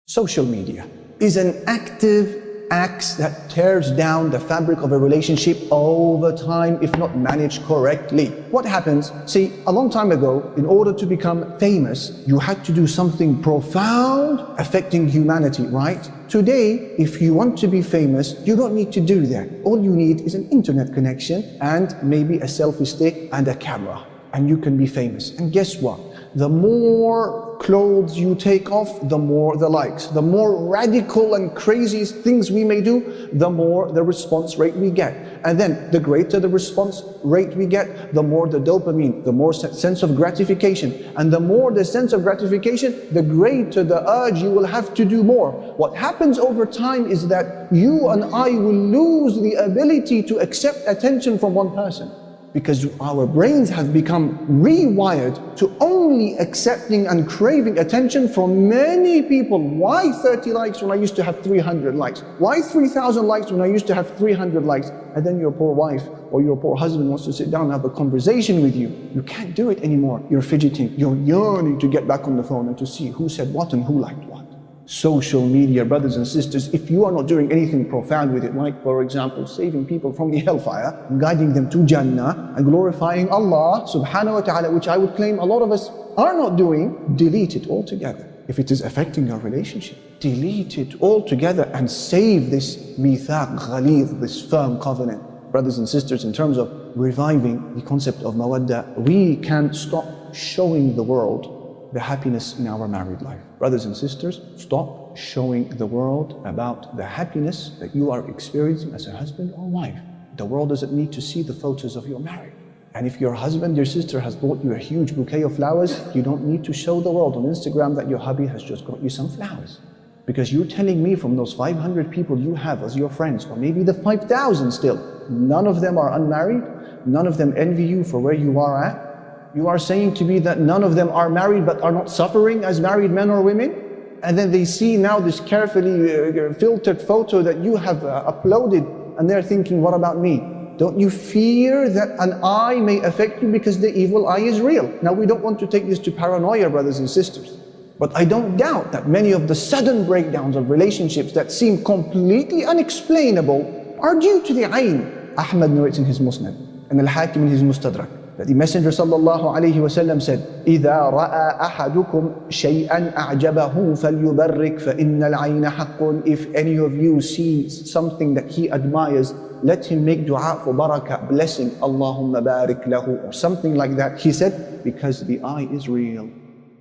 Social media is an active axe that tears down the fabric of a relationship over time if not managed correctly. What happens? See, a long time ago, in order to become famous, you had to do something profound affecting humanity, right? Today, if you want to be famous, you don't need to do that. All you need is an internet connection and maybe a selfie stick and a camera, and you can be famous. And guess what? The more clothes you take off, the more the likes. The more radical and crazy things we may do, the more the response rate we get. And then the greater the response rate we get, the more the dopamine, the more sense of gratification. And the more the sense of gratification, the greater the urge you will have to do more. What happens over time is that you and I will lose the ability to accept attention from one person, because our brains have become rewired to only accepting and craving attention from many people. Why 30 likes when I used to have 300 likes? Why 3,000 likes when I used to have 300 likes? And then your poor wife or your poor husband wants to sit down and have a conversation with you. You can't do it anymore. You're fidgeting. You're yearning to get back on the phone and to see who said what and who liked what. Social media, brothers and sisters, if you are not doing anything profound with it, like for example saving people from the hellfire, guiding them to Jannah and glorifying Allah subhanahu wa ta'ala, which I would claim a lot of us are not doing, delete it altogether. If it is affecting your relationship, delete it altogether and save this mithaq ghalidh, this firm covenant. Brothers and sisters, in terms of reviving the concept of mawadda, we can stop showing the world the happiness in our married life. Brothers and sisters, stop showing the world about the happiness that you are experiencing as a husband or wife. The world doesn't need to see the photos of your marriage. And if your husband, your sister has bought you a huge bouquet of flowers, you don't need to show the world on Instagram that your hubby has just got you some flowers. Because you're telling me from those 500 people you have as your friends, or maybe the 5,000 still, none of them are unmarried, none of them envy you for where you are at. You are saying to me that none of them are married but are not suffering as married men or women? And then they see now this carefully filtered photo that you have uploaded, and they're thinking, what about me? Don't you fear that an eye may affect you because the evil eye is real? Now, we don't want to take this to paranoia, brothers and sisters. But I don't doubt that many of the sudden breakdowns of relationships that seem completely unexplainable are due to the aynin. Ahmad narrates in his Musnad, and al-Hakim in his Mustadrak, that the Messenger sallallahu alayhi wa sallam said, إِذَا رَأَى أَحَدُكُمْ شَيْئًا أَعْجَبَهُ فَلْيُبَرِّكْ فَإِنَّ الْعَيْنَ حَقٌّ. If any of you sees something that he admires, let him make dua for barakah, blessing, Allahumma baarik lahu, or something like that. He said, because the eye is real.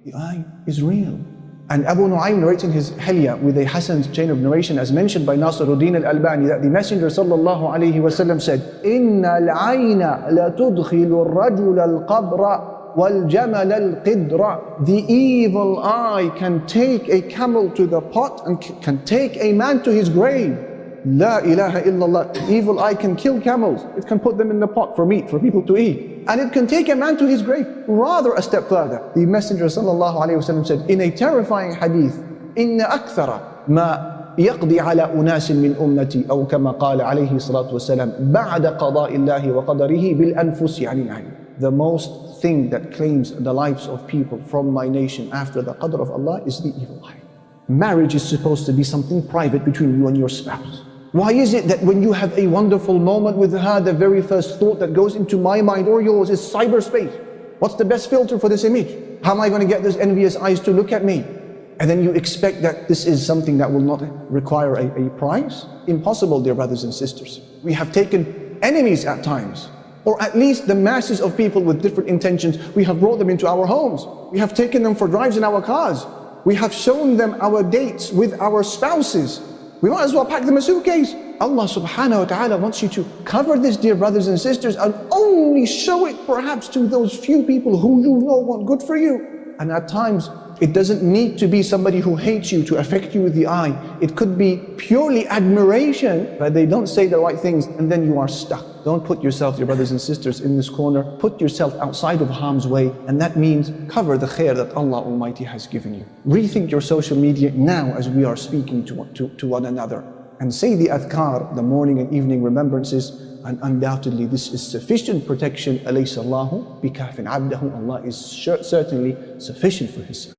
The eye is real. And Abu Nu'aym narrates in his Hilya with a Hasan chain of narration, as mentioned by Nasiruddin al-Albani, that the Messenger sallallahu alayhi wa sallam said, إِنَّ الْعَيْنَ لَتُدْخِلُ الرَّجُلَ الْقَبْرَ وَالْجَمَلَ الْقِدْرَ. The evil eye can take a camel to the pot and can take a man to his grave. La ilaha illallah. The evil eye can kill camels. It can put them in the pot for meat, for people to eat. And it can take a man to his grave. Rather, a step further, the Messenger sallallahu alayhi wa sallam said in a terrifying hadith, إِنَّ أَكْثَرَ مَا يَقْضِي عَلَى أُنَاسٍ مِّنْ أُمَّتِي أو كما قال عليه الصلاة والسلام بعد قضاء الله وقدره بالأنفس عن العين. The most thing that claims the lives of people from my nation after the qadr of Allah is the evil eye. Marriage is supposed to be something private between you and your spouse. Why is it that when you have a wonderful moment with her, the very first thought that goes into my mind or yours is cyberspace? What's the best filter for this image? How am I going to get those envious eyes to look at me? And then you expect that this is something that will not require a price? Impossible, dear brothers and sisters. We have taken enemies at times, or at least the masses of people with different intentions. We have brought them into our homes. We have taken them for drives in our cars. We have shown them our dates with our spouses. We might as well pack them a suitcase. Allah subhanahu wa ta'ala wants you to cover this, dear brothers and sisters, and only show it perhaps to those few people who you know want good for you. And at times, it doesn't need to be somebody who hates you to affect you with the eye. It could be purely admiration, but they don't say the right things, and then you are stuck. Don't put yourself, dear brothers and sisters, in this corner. Put yourself outside of harm's way, and that means cover the khair that Allah Almighty has given you. Rethink your social media now as we are speaking to one another. And say the adhkar, the morning and evening remembrances, and undoubtedly this is sufficient protection. أَلَيْسَ اللَّهُ بِكَافٍ عَبْدَهُ. Allah is certainly sufficient for His servant.